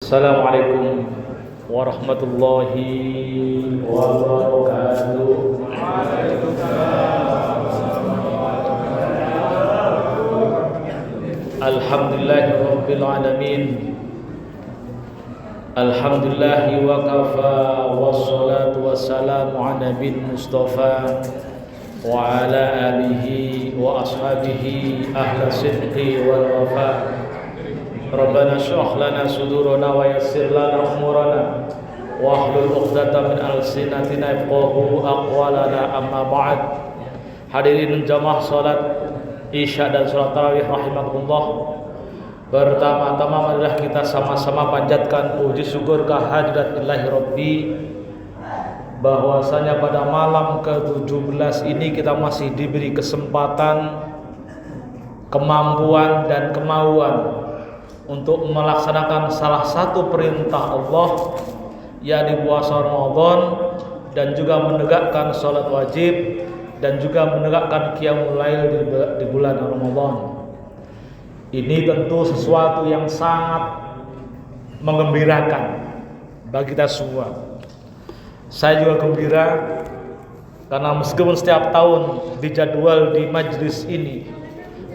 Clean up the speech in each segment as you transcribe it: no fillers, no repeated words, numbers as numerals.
Assalamualaikum warahmatullahi wabarakatuh. Alhamdulillahi rabbil alamin. Alhamdulillahi wa kafa, wassalatu wassalamu ala nabiyil mustafa wa ala alihi wa ashabihi ahla sidqi wal wafa. Rabbana shrah lana sudurana wa yassir lana umurana wahlul 'uqdatam min alsinatina yafqahu aqwalana, amma ba'd. Hadirin jamaah salat Isya dan salat tarawih rahimakumullah. Pertama-tama marilah kita sama-sama panjatkan puji syukur kehadirat Ilahi Rabbi, bahwasanya pada malam ke-17 ini kita masih diberi kesempatan, kemampuan dan kemauan untuk melaksanakan salah satu perintah Allah, yakni puasa Ramadan, dan juga menegakkan sholat wajib, dan juga menegakkan qiyamul lail di bulan Ramadan. Ini tentu sesuatu yang sangat menggembirakan bagi kita semua. Saya juga gembira karena meskipun setiap tahun dijadwal di majelis ini,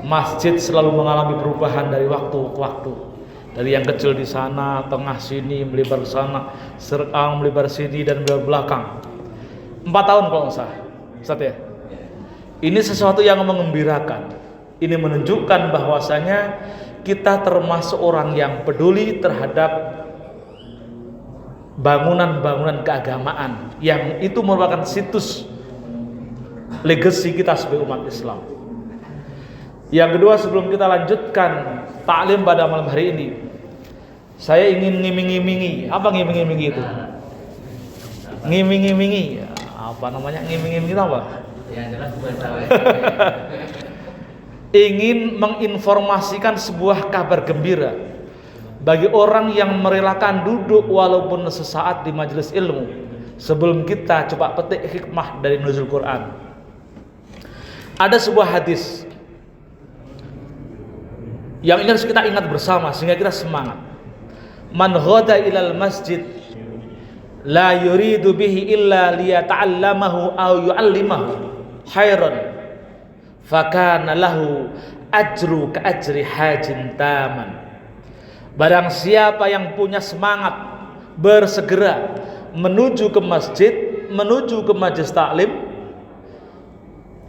masjid selalu mengalami perubahan dari waktu ke waktu. Dari yang kecil di sana, tengah sini, melebar sana, serang melebar sini dan melebar belakang. 4 tahun kalau nggak salah, Ustaz ya. Ini sesuatu yang mengembirakan. Ini menunjukkan bahwasanya kita termasuk orang yang peduli terhadap bangunan-bangunan keagamaan, yang itu merupakan situs legasi kita sebagai umat Islam. Yang kedua, sebelum kita lanjutkan taklim pada malam hari ini, saya ingin ngiming-ngimingi. Apa ngiming-ngimingi itu? Ngiming-ngimingi. Apa namanya ngiming-ngimingi itu apa? Ya, jelas bukan tahu. Ingin menginformasikan sebuah kabar gembira bagi orang yang merelakan duduk walaupun sesaat di majelis ilmu. Sebelum kita coba petik hikmah dari nuzul Quran, ada sebuah hadis yang ini harus kita ingat bersama sehingga kita semangat. Man ghada ilal masjid la yuridu bihi illa liyata'allamahu aw yu'allimahu khairan fakana lahu ajru ka ajri hajin taman. Barang siapa yang punya semangat bersegera menuju ke masjid, menuju ke majelis taklim,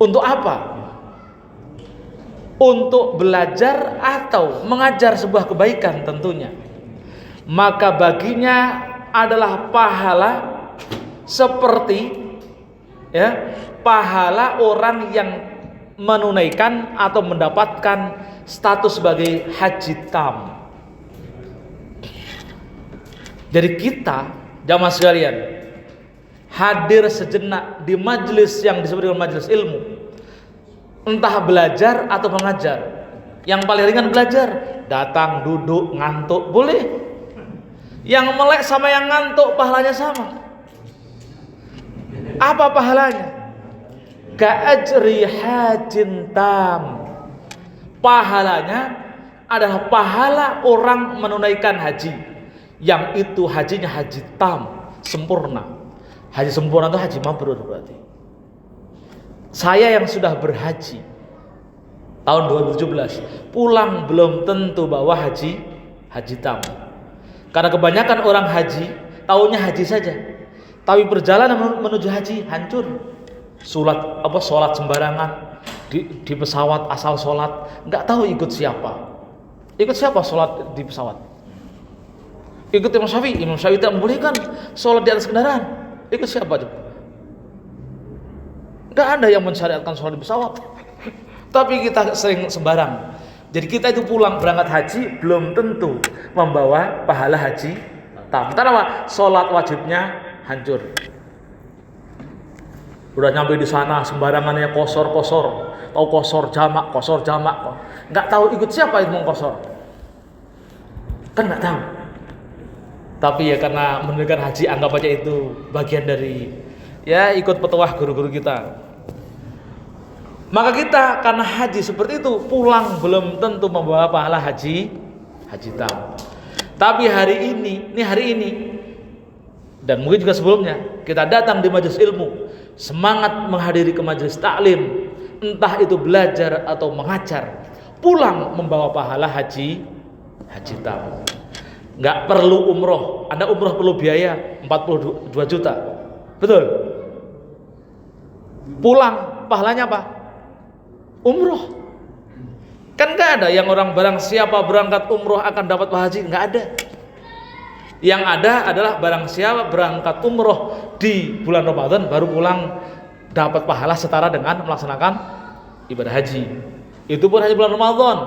untuk apa? Untuk belajar atau mengajar sebuah kebaikan tentunya, maka baginya adalah pahala seperti pahala orang yang menunaikan atau mendapatkan status sebagai haji tam. Jadi kita jamaah sekalian hadir sejenak di majelis yang disebut dengan majelis ilmu, entah belajar atau mengajar. Yang paling ringan belajar, datang, duduk, ngantuk boleh. Yang melek sama yang ngantuk pahalanya sama. Apa pahalanya? Ka'ajri hajin tam. Pahalanya adalah pahala orang menunaikan haji, yang itu hajinya haji tam, sempurna. Haji sempurna itu haji mabrur berarti. Saya yang sudah berhaji tahun 2017 pulang belum tentu bawa haji tam. Karena kebanyakan orang haji taunya haji saja, tapi perjalanan menuju haji hancur. Sholat sembarangan di pesawat, asal sholat nggak tahu ikut siapa. Ikut siapa sholat di pesawat? Ikut Imam Syafi'i. Imam Syafi'i tidak membolehkan sholat di atas kendaraan. Ikut siapa coba? Nggak ada yang mensyariatkan sholat di pesawat. Tapi kita sering sembarang. Jadi kita itu pulang berangkat haji belum tentu membawa pahala haji tam. Karena sholat wajibnya hancur. Udah nyampe di sana sembarangannya kosor, tahu kosor jamak, nggak tahu ikut siapa itu mau kosor, kan nggak tahu. Tapi ya karena menunaikan haji anggap aja itu bagian dari ikut petuah guru-guru kita. Maka kita karena haji seperti itu pulang belum tentu membawa pahala haji tam. Tapi hari ini dan mungkin juga sebelumnya kita datang di majelis ilmu, semangat menghadiri ke majelis taklim, entah itu belajar atau mengajar, pulang membawa pahala haji tamu. Nggak perlu umroh. Anda umroh perlu biaya 42 juta, betul? Pulang pahalanya apa? Umroh. Kan nggak ada yang orang barang siapa berangkat umroh akan dapat pahala haji, nggak ada. Yang ada adalah barang siapa berangkat umroh di bulan Ramadan baru pulang dapat pahala setara dengan melaksanakan ibadah haji. Itu pun hanya bulan Ramadan.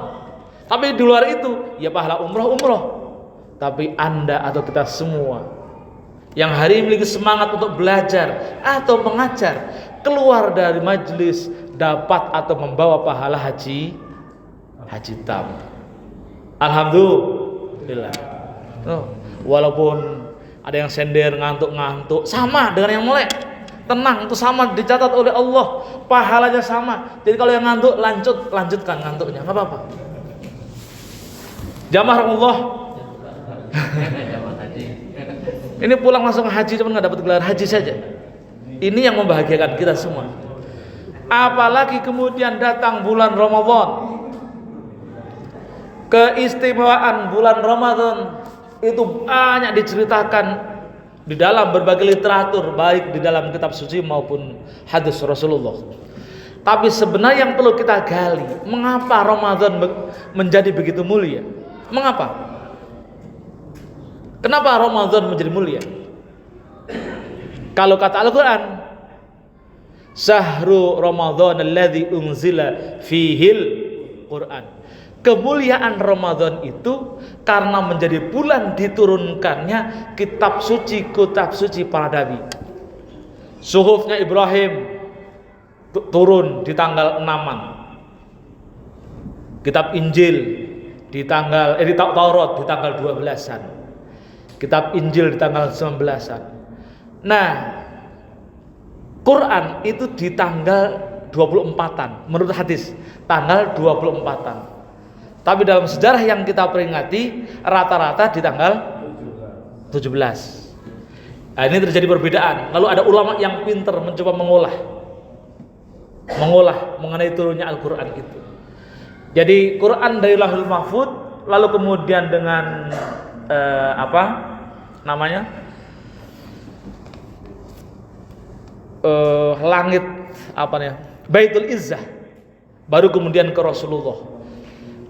Tapi di luar itu ya pahala umroh. Tapi Anda atau kita semua yang hari ini memiliki semangat untuk belajar atau mengajar, keluar dari majelis dapat atau membawa pahala haji tamu. Alhamdulillah. Walaupun ada yang sender ngantuk, sama dengan yang melek. Tenang, itu sama dicatat oleh Allah, pahalanya sama. Jadi kalau yang ngantuk lanjutkan ngantuknya, nggak apa-apa. Jamaah Allah. Ini pulang langsung haji, cuma nggak dapat gelar haji saja. Ini yang membahagiakan kita semua. Apalagi kemudian datang bulan Ramadan. Keistimewaan bulan Ramadan itu banyak diceritakan di dalam berbagai literatur, baik di dalam kitab suci maupun hadis Rasulullah. Tapi sebenarnya yang perlu kita gali, mengapa Ramadan menjadi begitu mulia? Mengapa? Kenapa Ramadan menjadi mulia? Kalau kata Al-Quran, Syahru Ramadan alladzi unzila fihil Quran. Kemuliaan Ramadan itu karena menjadi bulan diturunkannya kitab suci para nabi. Suhufnya Ibrahim turun di tanggal 6-an. Kitab Injil di Taurat di tanggal 12-an. Kitab Injil di tanggal 19-an. Nah, Quran itu di tanggal 24-an menurut hadis, tanggal 24-an. Tapi dalam sejarah yang kita peringati rata-rata di tanggal 17. Nah, ini terjadi perbedaan. Lalu ada ulama yang pintar mencoba mengolah mengenai turunnya Al-Quran itu. Jadi Quran dari Lauhul Mahfuz, lalu kemudian dengan langit Baitul Izzah, baru kemudian ke Rasulullah.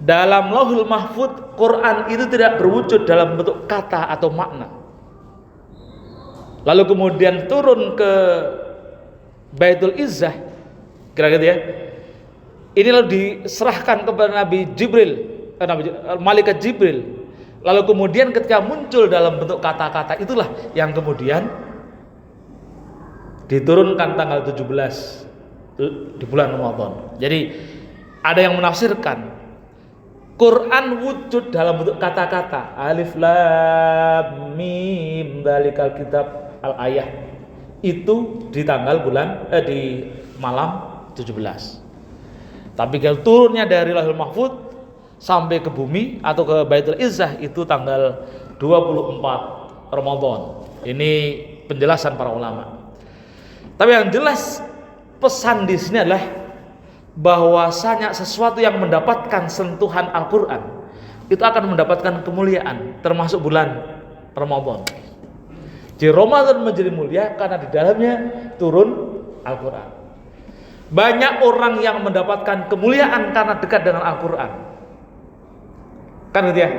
Dalam Lauhul Mahfuz, Quran itu tidak berwujud dalam bentuk kata atau makna. Lalu kemudian turun ke Baitul Izzah, kira-kira ya. Ini lalu diserahkan kepada Nabi Jibril, Malaikat Jibril. Lalu kemudian ketika muncul dalam bentuk kata-kata, itulah yang kemudian diturunkan tanggal 17 di bulan Ramadan. Jadi ada yang menafsirkan Quran wujud dalam bentuk kata-kata, alif lam mim dzalikal kitab al ayah, itu di tanggal di malam 17. Tapi kalau turunnya dari Lauhul Mahfuz sampai ke bumi atau ke Baitul Izzah itu tanggal 24 Ramadan. Ini penjelasan para ulama. Tapi yang jelas pesan di sini adalah bahwasanya sesuatu yang mendapatkan sentuhan Al-Quran itu akan mendapatkan kemuliaan, termasuk bulan Ramadan. Jadi Ramadan menjadi mulia karena di dalamnya turun Al-Quran. Banyak orang yang mendapatkan kemuliaan karena dekat dengan Al-Quran, kan gitu ya.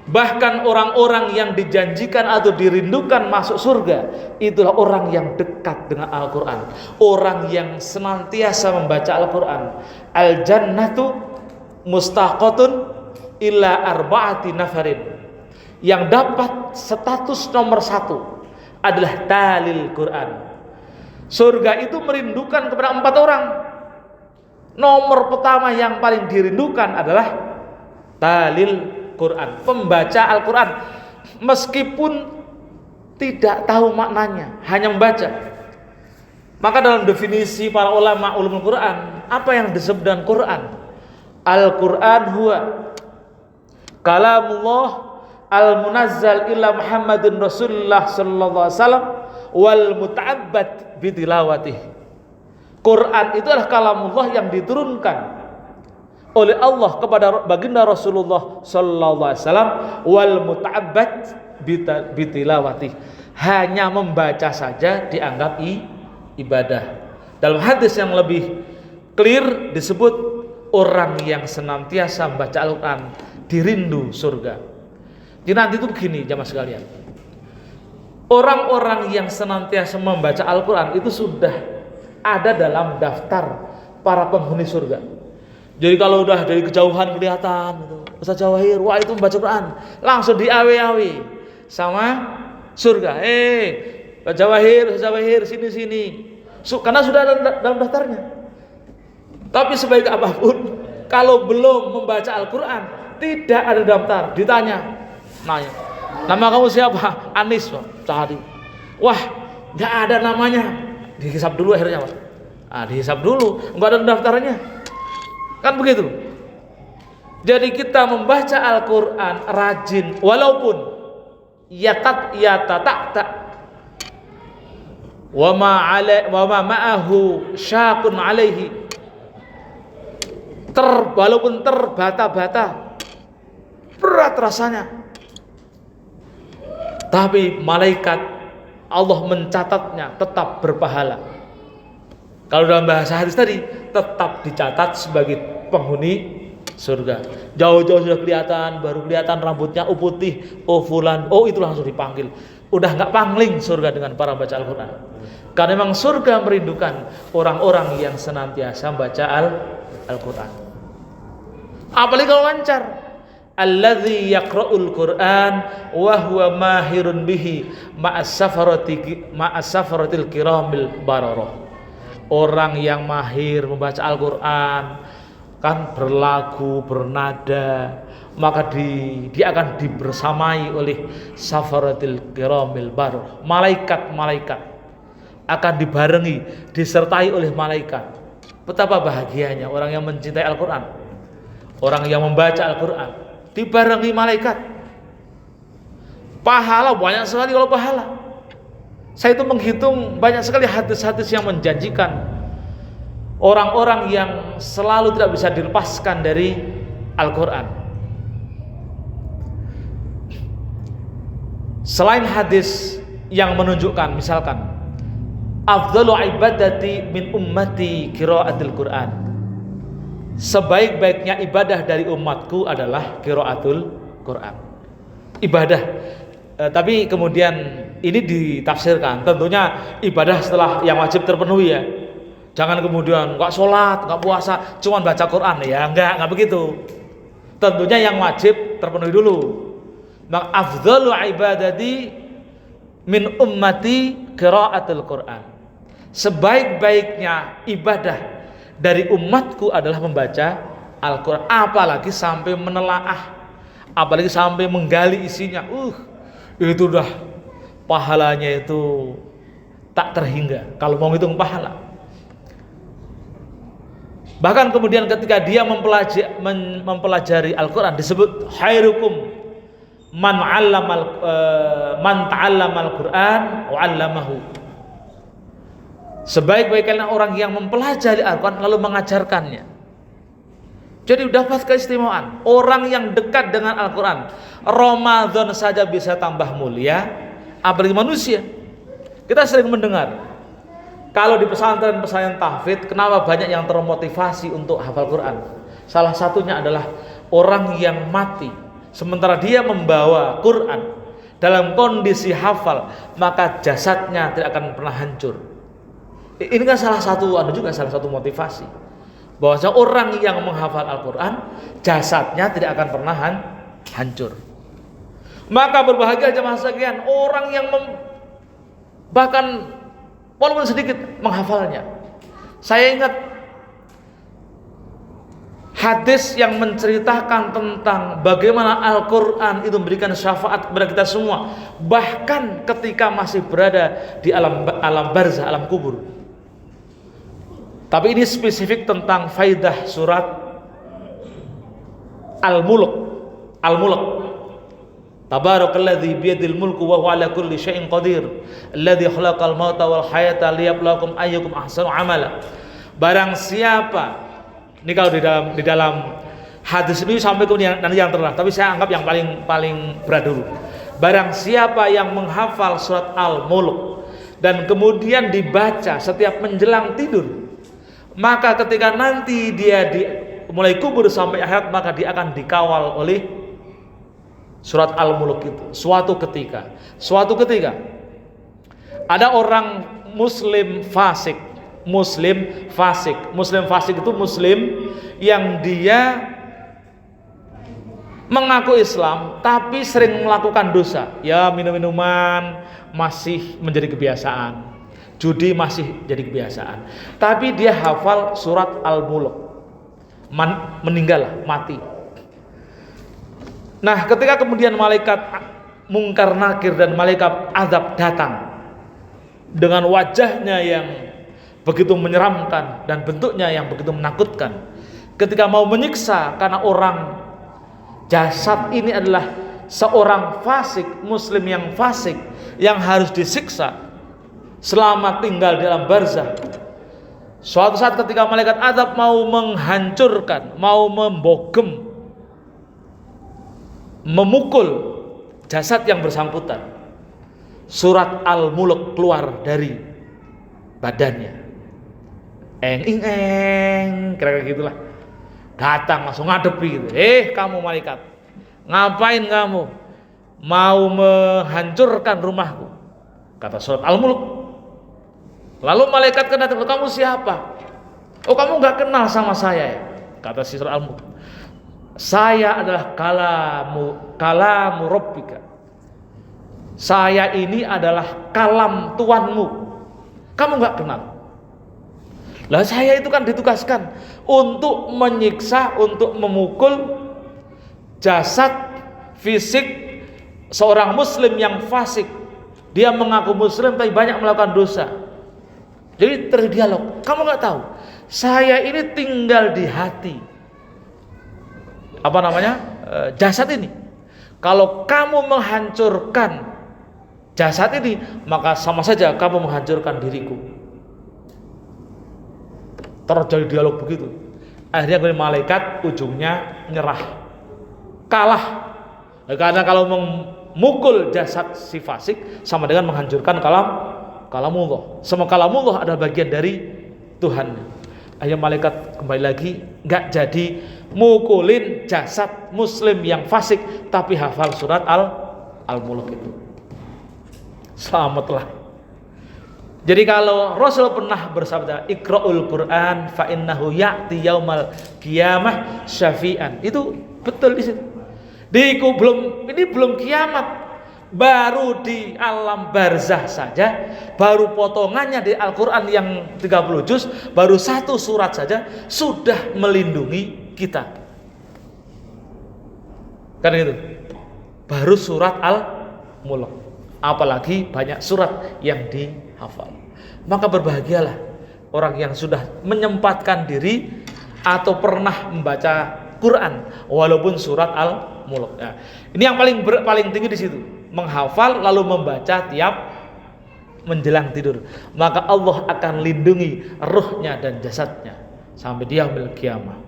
Bahkan orang-orang yang dijanjikan atau dirindukan masuk surga, itulah orang yang dekat dengan Al-Quran, orang yang senantiasa membaca Al-Quran. Al-jannatu mustaqatun illa arba'ati nafarin. Yang dapat status nomor 1 adalah talil Quran. Surga itu merindukan kepada 4 orang. Nomor pertama yang paling dirindukan adalah talil Quran, pembaca Al-Quran, meskipun tidak tahu maknanya, hanya membaca. Maka dalam definisi para ulama ulumul Quran, apa yang disebut dengan Quran? Al-Quran huwa kalamullah al-munazzal ila Muhammadin Rasulullah sallallahu alaihi wasallam wal muta'abbad bitilawatih. Quran itu adalah kalamullah yang diturunkan oleh Allah kepada baginda Rasulullah sallallahu alaihi wasallam wal muta'abbad bitilawatih. Hanya membaca saja dianggap ibadah. Dalam hadis yang lebih clear disebut orang yang senantiasa membaca Al-Quran dirindu surga. Jadi nanti itu begini jamaah sekalian, orang-orang yang senantiasa membaca Al-Quran itu sudah ada dalam daftar para penghuni surga. Jadi kalau udah dari kejauhan kelihatan gitu, Ustaz Jawahir, wah itu membaca Quran, langsung diawe-awe sama surga. Ustaz Jawahir, sini. Karena sudah ada dalam daftarnya. Tapi sebaik apapun, kalau belum membaca Al-Quran, tidak ada daftar. Ditanya, nanya, nama kamu siapa? Anis, Pak. Cari. Wah, nggak ada namanya. Dihisap dulu akhirnya, Pak. Dihisap dulu, nggak ada daftarnya. Kan begitu. Jadi kita membaca Al-Quran rajin, walaupun yata wa ma ma'ahu syaqun alaihi, walaupun terbata-bata, berat rasanya, tapi malaikat Allah mencatatnya tetap berpahala. Kalau dalam bahasa hadis tadi, tetap dicatat sebagai penghuni surga. Jauh-jauh sudah kelihatan, baru kelihatan rambutnya putih, fulan, itu langsung dipanggil. Udah nggak pangling surga dengan para baca Al-Quran. Karena memang surga merindukan orang-orang yang senantiasa baca Al-Quran. Apalagi kalau lancar, alladzi yaqra'ul Qur'an wa huwa mahirun bihi ma'as safaratil kiramil bararah. Orang yang mahir membaca Al-Quran kan berlagu, bernada, maka dia akan dibersamai oleh safaratil kiramil bararah. Malaikat akan dibarengi, disertai oleh malaikat. Betapa bahagianya orang yang mencintai Al-Quran, orang yang membaca Al-Quran dibarengi malaikat. Pahala banyak sekali. Kalau pahala, saya itu menghitung banyak sekali hadis-hadis yang menjanjikan orang-orang yang selalu tidak bisa dilepaskan dari Al-Quran. Selain hadis yang menunjukkan, misalkan afdalu ibadati min ummati qiraatul Quran, sebaik-baiknya ibadah dari umatku adalah qiraatul Quran. Ibadah, tapi kemudian ini ditafsirkan, tentunya ibadah setelah yang wajib terpenuhi ya. Jangan kemudian nggak sholat, nggak puasa, cuman baca Quran ya, nggak begitu. Tentunya yang wajib terpenuhi dulu. Maka afdalu ibadati min ummati qiraatul Quran. Sebaik-baiknya ibadah dari umatku adalah membaca Al-Quran, apalagi sampai menelaah, apalagi sampai menggali isinya. Itu udah pahalanya itu tak terhingga kalau mau hitung pahala. Bahkan kemudian ketika dia mempelajari Al-Quran disebut khairukum man ta'allamal Quran wa 'allamahu. Sebaik-baiknya orang yang mempelajari Al-Quran lalu mengajarkannya. Jadi dapat keistimewaan. Orang yang dekat dengan Al-Quran, Ramadan saja bisa tambah mulia, apalagi manusia. Kita sering mendengar, kalau di pesantren-pesantren tahfidz, kenapa banyak yang termotivasi untuk hafal Quran? Salah satunya adalah orang yang mati sementara dia membawa Quran dalam kondisi hafal, maka jasadnya tidak akan pernah hancur. Ini kan salah satu motivasi bahwa orang yang menghafal Al-Quran, jasadnya tidak akan pernah hancur. Maka berbahagia jemaah sekalian orang yang bahkan walaupun sedikit menghafalnya. Saya ingat hadis yang menceritakan tentang bagaimana Al-Quran itu memberikan syafaat kepada kita semua, bahkan ketika masih berada di alam barzah, alam kubur. Tapi ini spesifik tentang faidah surat Al-Mulk. Tabarakalladzi biyadil mulku wa huwa ala kulli syai'in qadir. Alladzi khalaqal mauta wal hayata liyabluwakum ayyukum ahsanu amala. Barang siapa, ini kalau di dalam hadis ini sampai kemudian nanti yang terakhir, tapi saya anggap yang paling berat dulu. Barang siapa yang menghafal surat Al-Mulk dan kemudian dibaca setiap menjelang tidur, maka ketika nanti dia mulai kubur sampai akhirat, maka dia akan dikawal oleh surat Al-Mulk itu. Suatu ketika ada orang muslim fasik. Muslim fasik itu muslim yang dia mengaku Islam tapi sering melakukan dosa. Ya, minum-minuman masih menjadi kebiasaan, judi masih jadi kebiasaan, tapi dia hafal surat Al-Mulk. Meninggal, mati. Nah, ketika kemudian malaikat Mungkar Nakir dan malaikat azab datang dengan wajahnya yang begitu menyeramkan dan bentuknya yang begitu menakutkan, ketika mau menyiksa, karena orang jasad ini adalah seorang fasik, muslim yang fasik yang harus disiksa selama tinggal dalam barzah. Suatu saat ketika malaikat azab mau menghancurkan, mau membogem, memukul jasad yang bersangkutan, surat Al-Mulk keluar dari badannya. Kira-kira gitulah. Datang langsung ngadepi gitu. Kamu malaikat, ngapain kamu mau menghancurkan rumahku? Kata surat Al-Mulk. Lalu malaikat datang, kamu siapa? Oh, kamu nggak kenal sama saya ya? Kata si surat Al-Mulk, saya adalah kalamu Rabbika. Saya ini adalah kalam Tuhanmu. Kamu nggak kenal? Lah, saya itu kan ditugaskan untuk menyiksa, untuk memukul jasad fisik seorang muslim yang fasik. Dia mengaku muslim tapi banyak melakukan dosa. Jadi terjadi dialog. Kamu nggak tahu, saya ini tinggal di hati. Jasad ini. Kalau kamu menghancurkan jasad ini, maka sama saja kamu menghancurkan diriku. Terjadi dialog begitu. Akhirnya malaikat ujungnya nyerah, kalah. Karena kalau memukul jasad si fasik sama dengan menghancurkan kalamullah. Sama kalamullah adalah bagian dari Tuhan. Akhirnya malaikat kembali lagi, nggak jadi mukulin jasad muslim yang fasik, tapi hafal surat Al-Mulk itu. Selamatlah. Jadi kalau Rasul pernah bersabda, Iqra'ul Quran fa innahu ya'ti yaumal qiyamah syafi'an. Itu betul di situ. Ini belum kiamat, baru di alam barzah saja, baru potongannya di Al-Quran yang 30 juz, baru satu surat saja sudah melindungi kita. Kan itu. Baru surat Al-Mulk. Apalagi banyak surat yang dihafal. Maka berbahagialah orang yang sudah menyempatkan diri atau pernah membaca Quran walaupun surat Al-Mulk. Nah, ini yang paling tinggi di situ, menghafal lalu membaca tiap menjelang tidur. Maka Allah akan lindungi ruhnya dan jasadnya sampai dia yaumil qiyamah.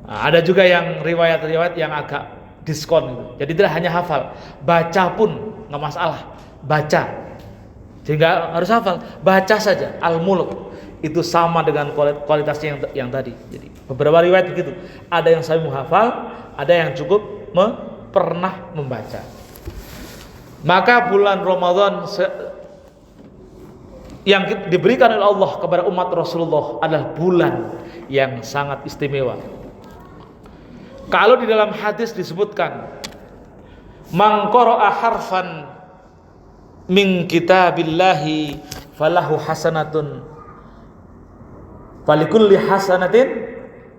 Nah, ada juga yang riwayat-riwayat yang agak diskon gitu. Jadi tidak hanya hafal, baca pun nggak masalah, baca. Sehingga harus hafal, baca saja Al-Mulk itu sama dengan kualitasnya yang tadi. Jadi beberapa riwayat begitu. Ada yang saya menghafal, ada yang cukup pernah membaca. Maka bulan Ramadan yang diberikan oleh Allah kepada umat Rasulullah adalah bulan yang sangat istimewa. Kalau di dalam hadis disebutkan, man qara'a harfan min kitabillahi falahu hasanatun falikulli hasanatin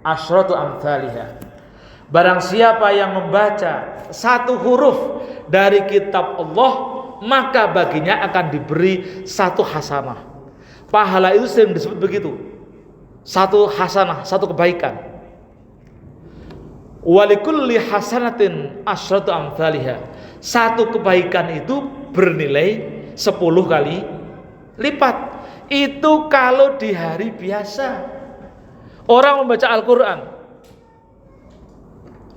asyratu amthaliha. Barang siapa yang membaca satu huruf dari kitab Allah, maka baginya akan diberi satu hasanah. Pahala itu sering disebut begitu, satu hasanah, satu kebaikan. Walikulli hasanatin asyratu amsalihha. Satu kebaikan itu bernilai 10 kali lipat. Itu kalau di hari biasa. Orang membaca Al-Qur'an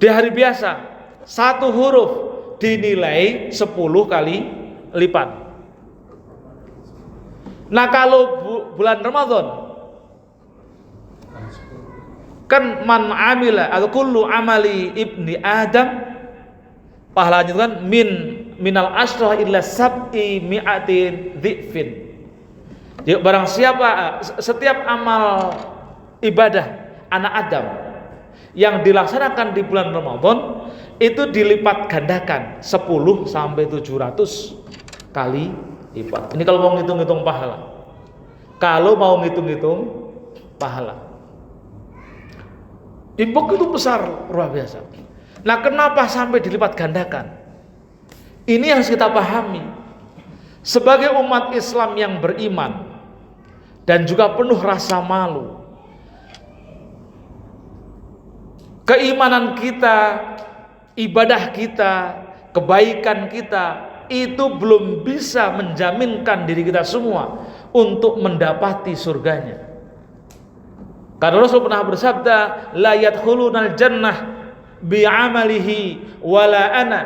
di hari biasa, satu huruf dinilai 10 kali lipat. Nah, kalau bulan Ramadan kan man amila atau kullu amali ibni Adam, pahalanya itu kan minal asrah illa sab'i mi'atin dhifin. Jadi barang siapa setiap amal ibadah anak Adam yang dilaksanakan di bulan Ramadan itu dilipat gandakan 10 sampai 700 kali lipat. Ini kalau mau ngitung-ngitung pahala. Kalau mau ngitung-ngitung pahala. Imbok itu besar, luar biasa. Nah, kenapa sampai dilipat gandakan? Ini yang harus kita pahami. Sebagai umat Islam yang beriman dan juga penuh rasa malu, keimanan kita, ibadah kita, kebaikan kita itu belum bisa menjaminkan diri kita semua untuk mendapati surganya. Karena Rasul pernah bersabda, la yadkhulunal jannah bi'amalihi wala ana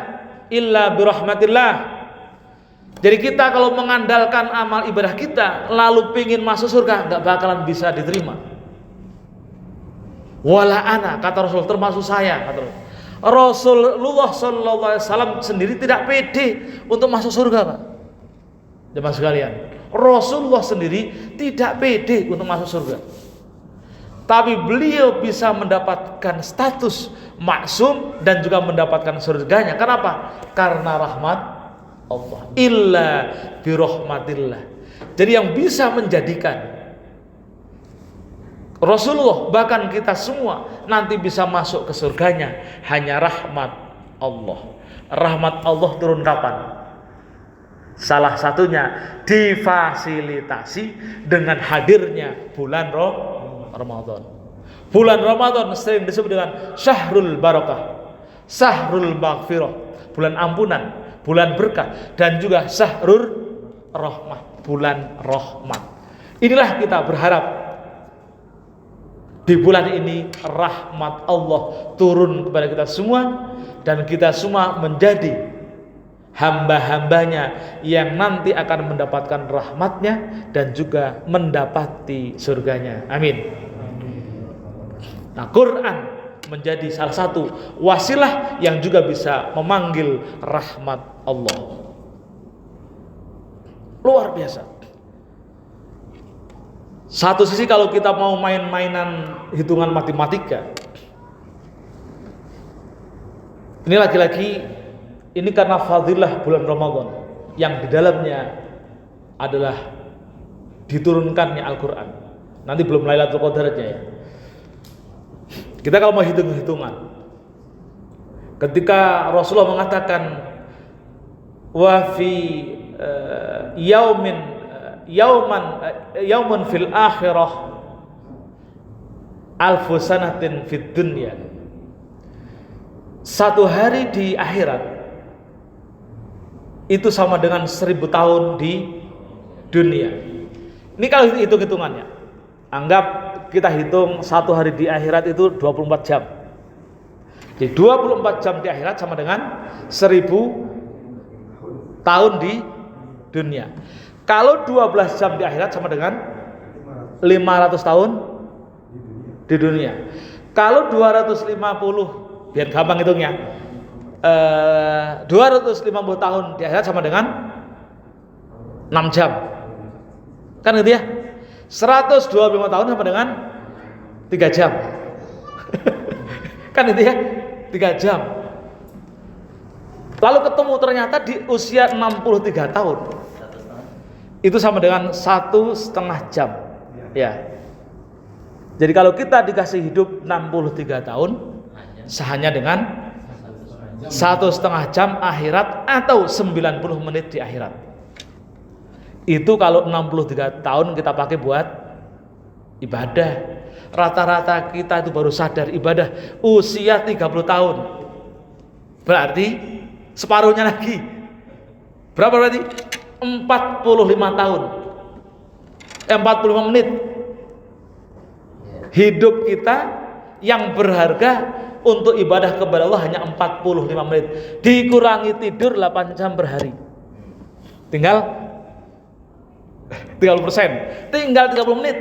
illa birahmatillah. Jadi kita kalau mengandalkan amal ibadah kita lalu pingin masuk surga, enggak bakalan bisa diterima. Wala ana, kata Rasul, termasuk saya, kata Rasul. Rasulullah sallallahu alaihi wasallam sendiri tidak pede untuk masuk surga, Pak. Jemaah sekalian, Rasulullah sendiri tidak pede untuk masuk surga. Tapi beliau bisa mendapatkan status maksum dan juga mendapatkan surganya. Kenapa? Karena rahmat Allah. Illa birahmatillah. Jadi yang bisa menjadikan Rasulullah, bahkan kita semua nanti bisa masuk ke surganya hanya rahmat Allah. Rahmat Allah turun kapan? Salah satunya difasilitasi dengan hadirnya bulan Ramadan. Bulan Ramadan sering disebut dengan syahrul barakah, syahrul maghfirah, bulan ampunan, bulan berkah, dan juga syahrul rahmah, bulan rahmat. Inilah kita berharap di bulan ini rahmat Allah turun kepada kita semua dan kita semua menjadi hamba-hambanya yang nanti akan mendapatkan rahmatnya dan juga mendapati surganya. Amin. Nah, Quran menjadi salah satu wasilah yang juga bisa memanggil rahmat Allah. Luar biasa. Satu sisi kalau kita mau main-mainan hitungan matematika, ini lagi-lagi ini karena fadilah bulan Ramadan yang di dalamnya adalah diturunkannya Al-Quran. Nanti belum Lailatul Qadarnya ya. Kita kalau mau hitung-hitungan, ketika Rasulullah mengatakan wa fi yauman fil akhirah alfu sanatin fid dunya, satu hari di akhirat itu sama dengan 1000 tahun di dunia. Ini kalau hitung-hitungannya, anggap kita hitung satu hari di akhirat itu 24 jam. Jadi 24 jam di akhirat sama dengan 1000 tahun di dunia. Kalau 12 jam di akhirat sama dengan 500 tahun di dunia. Kalau 250, biar gampang hitungnya, 250 tahun di akhirat sama dengan 6 jam. Kan gitu ya? 125 tahun sama dengan 3 jam. Kan itu ya, 3 jam. Lalu ketemu ternyata di usia 63 tahun. Itu sama dengan 1,5 jam. Ya. Jadi kalau kita dikasih hidup 63 tahun, sehanya dengan 1,5 jam akhirat atau 90 menit di akhirat. Itu kalau 63 tahun kita pakai buat ibadah. rata-rata kita itu baru sadar ibadah usia 30 tahun. Berarti separuhnya lagi. Berapa berarti? 45 tahun. 45 menit. Hidup kita yang berharga untuk ibadah kepada Allah hanya 45 menit. Dikurangi tidur 8 jam per hari. Tinggal 30%. Tinggal 30 menit.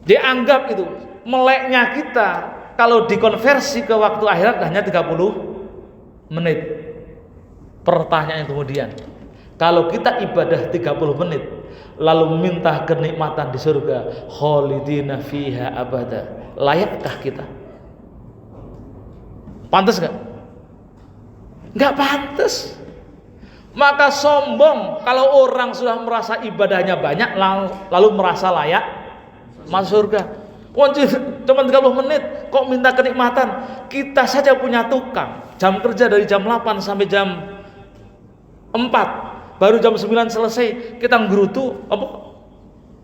Dianggap itu meleknya kita kalau dikonversi ke waktu akhirat hanya 30 menit. Pertanyaan kemudian, kalau kita ibadah 30 menit lalu meminta kenikmatan di surga, khalidina fiha abada, layakkah kita? Pantas gak? Gak pantas. Maka sombong kalau orang sudah merasa ibadahnya banyak lalu merasa layak masuk surga. Cuma 30 menit kok minta kenikmatan. Kita saja punya tukang, jam kerja dari jam 8 sampai jam 4, baru jam 9 selesai. Kita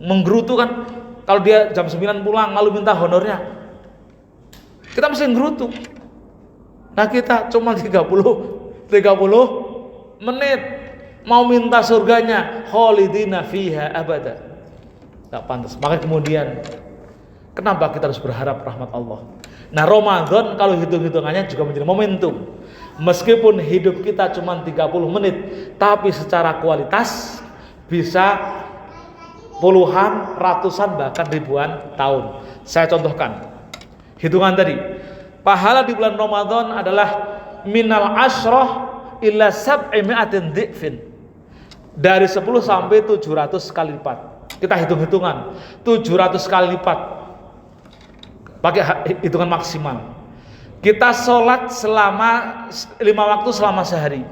menggerutu kan. Kalau dia jam 9 pulang lalu minta honornya, kita mesti nggerutu. Nah kita cuma 30 menit mau minta surganya, khalidina fiha abada. Gak pantas. Maka kemudian kenapa kita harus berharap rahmat Allah? Nah Ramadan kalau hitung-hitungannya juga menjadi momentum. Meskipun hidup kita cuma 30 menit, tapi secara kualitas bisa puluhan, ratusan, bahkan ribuan tahun. Saya contohkan hitungan tadi. Pahala di bulan Ramadan adalah minal asyrah ila sab'i mi'atin dhi'fin. Dari 10 sampai 700 kali lipat. Kita hitung-hitungan 700 kali lipat. Pakai hitungan maksimal. Kita sholat selama 5 waktu selama sehari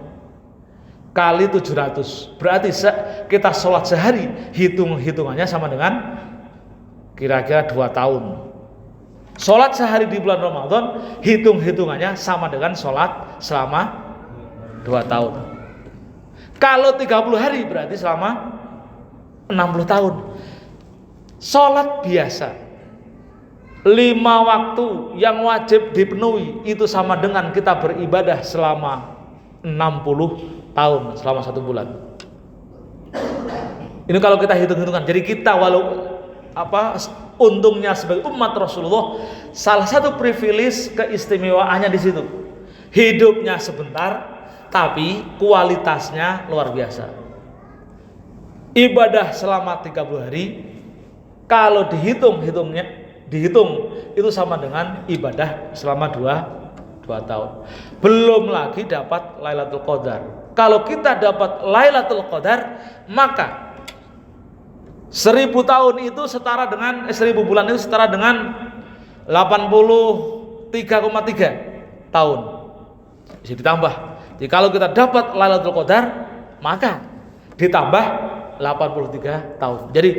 kali 700. Berarti kita sholat sehari, hitungannya sama dengan kira-kira 2 tahun. Sholat sehari di bulan Ramadan, hitungannya sama dengan sholat selama 2 tahun. Kalau 30 hari berarti selama 60 tahun. Sholat biasa 5 waktu yang wajib dipenuhi itu sama dengan kita beribadah selama 60 tahun, selama 1 bulan. Ini kalau kita hitung-hitungan. Jadi kita untungnya sebagai umat Rasulullah, salah satu privilege keistimewaannya di situ. Hidupnya sebentar, tapi kualitasnya luar biasa. Ibadah selama 30 hari, kalau dihitung itu sama dengan ibadah selama 2 tahun. Belum lagi dapat Lailatul Qadar. Kalau kita dapat Lailatul Qadar, maka 1000 tahun itu setara dengan 1000 bulan itu setara dengan 83,3 tahun. Bisa ditambah. Jadi kalau kita dapat Lailatul Qadar, maka ditambah 83 tahun. Jadi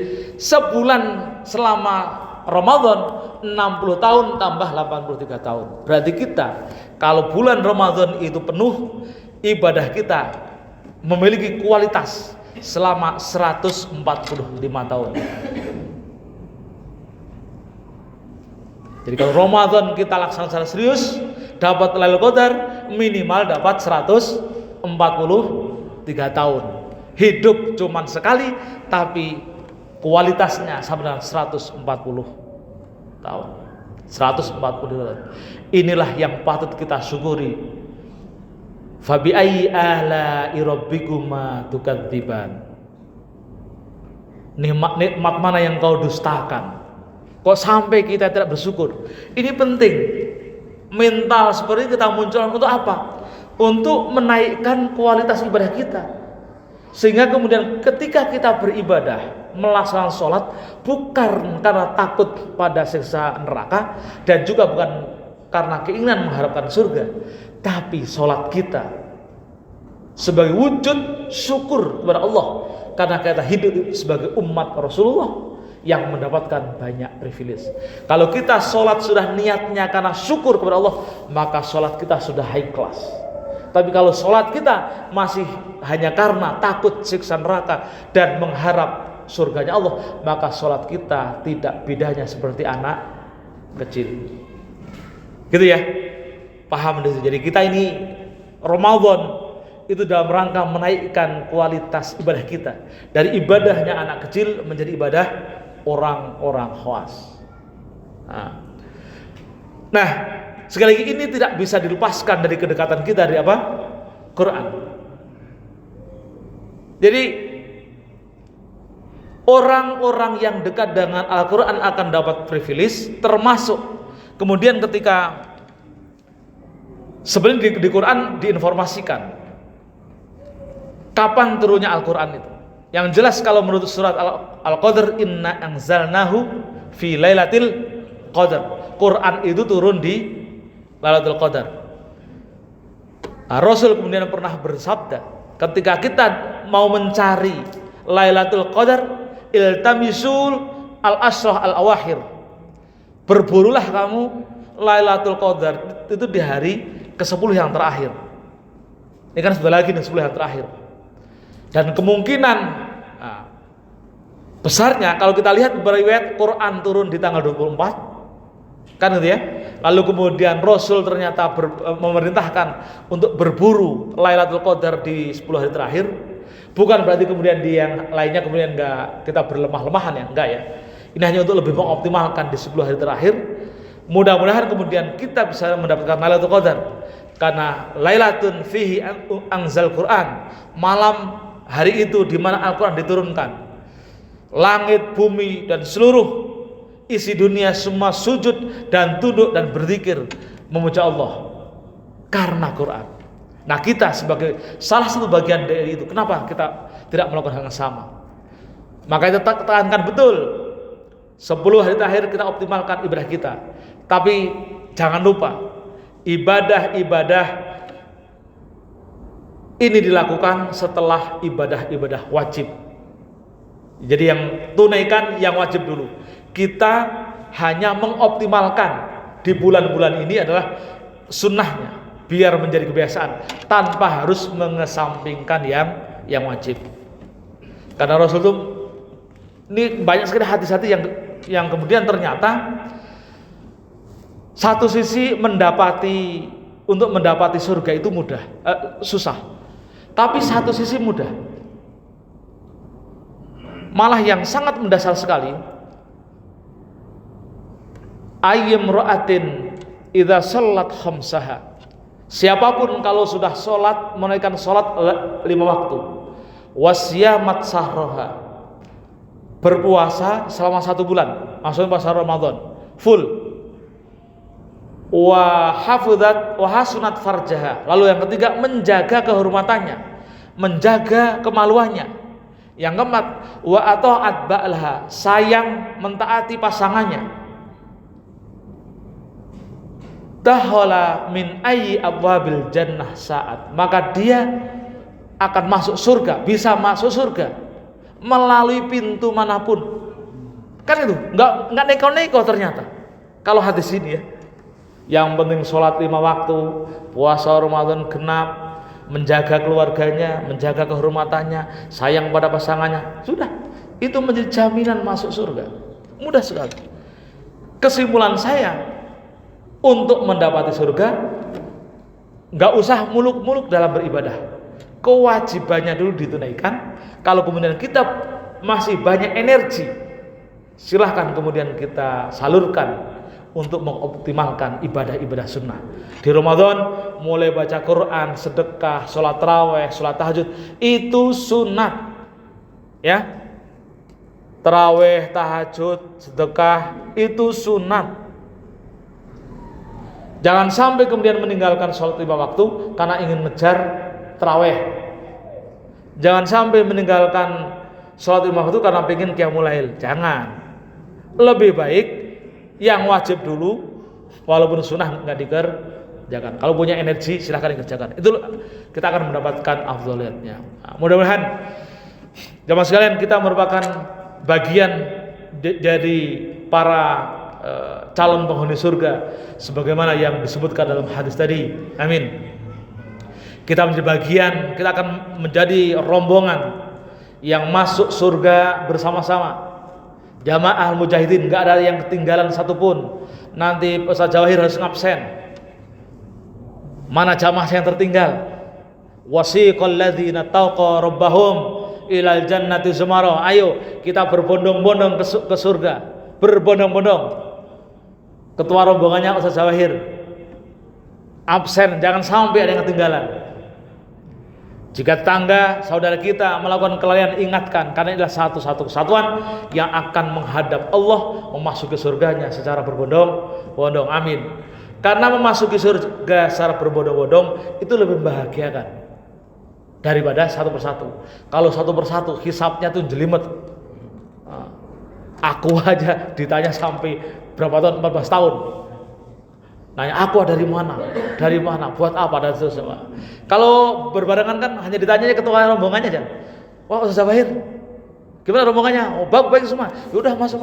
sebulan selama Ramadan 60 tahun tambah 83 tahun. Berarti kita kalau bulan Ramadan itu penuh, ibadah kita memiliki kualitas selama 145 tahun. Jadi kalau Ramadan kita laksanakan secara serius, dapat Lailatul Qadar minimal dapat 143 tahun. Hidup cuman sekali, tapi kualitasnya sama dengan 140 tahun. 140 tahun. Inilah yang patut kita syukuri. Fabi ayyi ala'i rabbikuma tukadziban. Nikmat mana yang kau dustakan? Kok sampai kita tidak bersyukur? Ini penting. Mental seperti kita munculkan untuk apa? Untuk menaikkan kualitas ibadah kita. Sehingga kemudian ketika kita beribadah, melaksanakan sholat, bukan karena takut pada siksa neraka, dan juga bukan karena keinginan mengharapkan surga, tapi sholat kita sebagai wujud syukur kepada Allah, karena kita hidup sebagai umat Rasulullah yang mendapatkan banyak privilege. Kalau kita sholat sudah niatnya karena syukur kepada Allah, maka sholat kita sudah high class. Tapi kalau sholat kita masih hanya karena takut siksa neraka dan mengharap surganya Allah, maka sholat kita tidak bedanya seperti anak kecil. Gitu ya, paham di situ. Jadi kita ini Ramadan itu dalam rangka menaikkan kualitas ibadah kita dari ibadahnya anak kecil menjadi ibadah orang-orang khawas. Nah, sekali lagi ini tidak bisa dilepaskan dari kedekatan kita dari apa? Quran. Jadi orang-orang yang dekat dengan Al-Quran akan dapat privilege, termasuk kemudian ketika sebenarnya di Quran diinformasikan kapan turunnya Al-Quran itu. Yang jelas kalau menurut surat Al-Qadr, inna anzalnahu fi lailatul qadar. Quran itu turun di Lailatul Qadar. Nah, Rasul kemudian pernah bersabda, ketika kita mau mencari Lailatul Qadar, iltamisul al-ashrah al-awakhir. Berburulah kamu Lailatul Qadar itu di hari ke-10 yang terakhir. Ini kan sudah lagi nih 10 yang terakhir. Dan kemungkinan besarnya kalau kita lihat beriwayat Quran turun di tanggal 24 kan gitu ya. Lalu kemudian Rasul ternyata memerintahkan untuk berburu Lailatul Qadar di 10 hari terakhir. Bukan berarti kemudian di yang lainnya kemudian enggak kita berlemah-lemahan ya, enggak ya. Ini hanya untuk lebih mengoptimalkan di 10 hari terakhir. Mudah-mudahan kemudian kita bisa mendapatkan Lailatul Qadar. Karena Lailatun fihi anzal Quran, malam hari itu di mana Al-Quran diturunkan. Langit, bumi dan seluruh isi dunia semua sujud dan tunduk dan berzikir memuja Allah karena Quran. Nah, kita sebagai salah satu bagian dari itu, kenapa kita tidak melakukan hal yang sama? Maka itu tekankan betul 10 hari terakhir kita optimalkan ibadah kita. Tapi jangan lupa ibadah-ibadah ini dilakukan setelah ibadah-ibadah wajib. Jadi yang tunaikan yang wajib dulu. Kita hanya mengoptimalkan di bulan-bulan ini adalah sunnahnya biar menjadi kebiasaan tanpa harus mengesampingkan yang wajib. Karena Rasul itu ini banyak sekali hati-hati yang kemudian ternyata satu sisi untuk mendapati surga itu mudah, susah. Tapi satu sisi mudah. Malah yang sangat mendasar sekali, ayyam ra'atin idza shallat khamsaha. Siapapun kalau sudah sholat, menunaikan sholat 5 waktu, wasyamat sahroha, berpuasa selama 1 bulan, maksudnya puasa Ramadan full, wa hafadzat wa hasunat farjaha. Lalu yang ketiga, menjaga kehormatannya, menjaga kemaluannya. Yang keempat, wa ata'at ba'laha, sayang mentaati pasangannya. Dahala min ayyi abwabil jannah saat, maka dia akan masuk surga, bisa masuk surga melalui pintu manapun. Kan itu nggak neko-neko ternyata. Kalau hadis ini ya, yang penting sholat 5 waktu, puasa Ramadan genap, menjaga keluarganya, menjaga kehormatannya, sayang pada pasangannya, sudah itu menjadi jaminan masuk surga. Mudah sekali. Kesimpulan saya, untuk mendapati surga nggak usah muluk-muluk dalam beribadah. Kewajibannya dulu ditunaikan. Kalau kemudian kita masih banyak energi, silahkan kemudian kita salurkan untuk mengoptimalkan ibadah-ibadah sunnah. Di Ramadan mulai baca Quran, sedekah, sholat taraweh, sholat tahajud, itu sunnah ya. Taraweh, tahajud, sedekah itu sunnah. Jangan sampai kemudian meninggalkan sholat 5 waktu karena ingin ngejar taraweh. Jangan sampai meninggalkan sholat 5 waktu karena ingin qiyamul lail. Jangan. Lebih baik yang wajib dulu, walaupun sunnah nggak dikerjakan. Kalau punya energi silahkan dikerjakan. Itu kita akan mendapatkan afdhaliyatnya. Nah, mudah-mudahan jamaah sekalian kita merupakan bagian dari para calon penghuni surga sebagaimana yang disebutkan dalam hadis tadi. Amin. Kita menjadi bagian, kita akan menjadi rombongan yang masuk surga bersama-sama. Jamaah mujahidin, nggak ada yang ketinggalan satupun. Nanti Ustaz Jawahir harus ngabsen. Mana jamaah yang tertinggal? Wasiqal ladzina taqaw rabbahum ilal jannati zumara. Ayo kita berbondong-bondong ke surga. Berbondong-bondong. Ketua rombongannya Ustaz Jawahir absen, jangan sampai ada yang ketinggalan. Jika tetangga, saudara kita melakukan kelalaian, ingatkan, karena inilah satu-satu kesatuan yang akan menghadap Allah, memasuki surganya secara berbondong-bondong. Amin. Karena memasuki surga secara berbondong-bondong itu lebih membahagiakan daripada satu persatu. Kalau satu persatu hisabnya tuh jelimet. Aku aja ditanya sampai berapa tahun, 14 tahun. Nanya aku dari mana, buat apa, dan seterusnya. Kalau berbarengan kan hanya ditanya ketua rombongannya aja. Wah, Ustaz Jawahir, gimana rombongannya? Oh, baik semua. Yaudah masuk.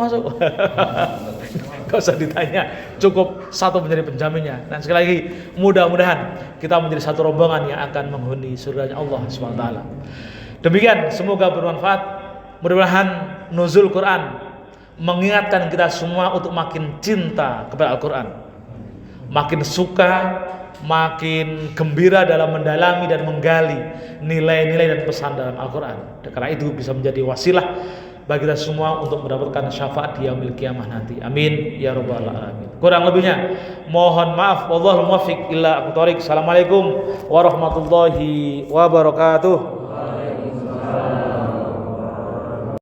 Gak usah ditanya, cukup satu menjadi penjaminnya. Dan sekali lagi, mudah-mudahan kita menjadi satu rombongan yang akan menghuni surganya Allah SWT. Demikian, semoga bermanfaat. Mudah-mudahan nuzul Quran mengingatkan kita semua untuk makin cinta kepada Al-Quran, makin suka, makin gembira dalam mendalami dan menggali nilai-nilai dan pesan dalam Al-Quran. Karena itu bisa menjadi wasilah bagi kita semua untuk mendapatkan syafaat di yaumil qiyamah nanti. Amin ya rabbal alamin. Kurang lebihnya mohon maaf. Wallahul muwaffiq ila aqwamit thoriq. Assalamualaikum warahmatullahi wabarakatuh.